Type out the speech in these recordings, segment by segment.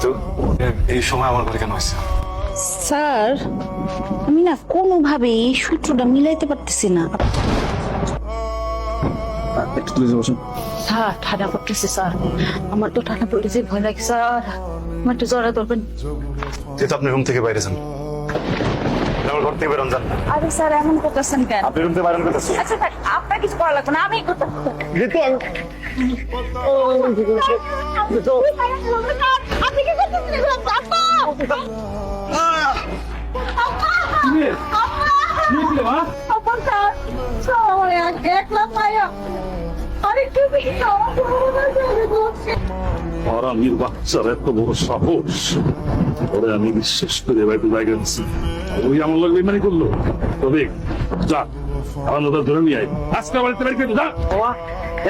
তো এই সময় আমার ঘরে কেন হয়েছে? স্যার আমি না কোনোভাবেই এই সূত্রটা মিলাইতে পারতেছি না। একটু তুলে বসুন। স্যার ঠান্ডা পড়তেছে স্যার, আমার তো ঠান্ডা পড়তেছে, ভয় লাগে স্যার, আমার একটু জ্বর ধরবেন। যেহেতু আপনি রুম থেকে বাইরে যান, আমার ঘর থেকে বেরোন যান। আরে স্যার এমন করতেছেন কেন? আপনি রুম থেকে বাইরে করতেছেন। আচ্ছা স্যার আপনার কিছু করা লাগবে না, আমি করতে যেহেতু আপনি কি করতেছেন? আরামির বাচ্চার এত বড় সাহস, ওরে আমি বিশ্বাস করে বাড়িতে জায়গা দিচ্ছি, ওই আমার লোক বেমানি করলো। তবে যা আমার লোক ধরে নিয়ে আয়, আজকে বাড়িতে বাড়ি করে যা।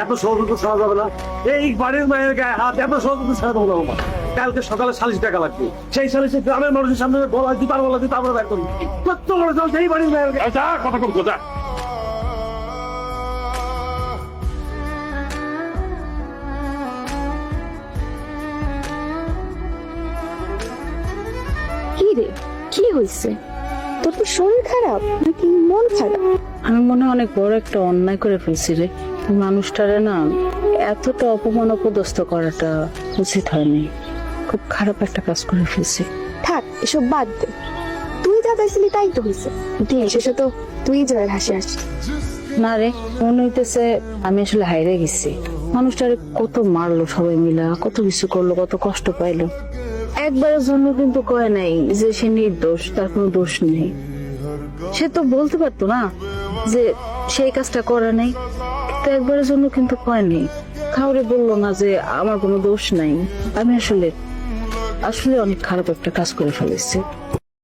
এত সহজে তো ছাড়া যাবে না, এই বাড়ির মায়ের গায়ে হাত এত সহজে তো ছাড়া যাবে না। কালকে সকালে 40 টাকা লাগবে, সেই 40 গ্রামের মানুষের সামনে গলা দিতে পারবো না, দিতে আমরা বের করি কত বড় চল সেই বাড়ির মায়ের গায়ে। যা কথা কম যা। কি রে, কি হয়েছে? তোর কি শরীর খারাপ নাকি মন খারাপ? আমি মনে হয় অনেক বড় একটা অন্যায় করে ফেলছি রে। মানুষটারে না এতটা অপমান অপদস্থ করাটা উচিত হয়নি, খুব খারাপ একটা কাজ করে ফেলছি। থাক এসব বাদ দে, তুই যা চাইছিলি তাই তো হয়েছে। দিন শেষে তো তুই জয়ের হাসি আসি। না রে, মনে হইতেছে আমি আসলে হাইরে গেছি। মানুষটারে কত মারলো সবাই মিলা, কত কিছু করলো, কত কষ্ট পাইলো। একবারের জন্য কিন্তু কয় নাই যে সে নির্দোষ, তার কোনো দোষ নেই। সে তো বলতে পারতো না যে সেই কাজটা করে নাই, কিন্তু একবারের জন্য কিন্তু কয় নাই, কাউরে বললো না যে আমার কোনো দোষ নাই। আমি আসলে আসলে অনেক খারাপ একটা কাজ করে ফেলেছি।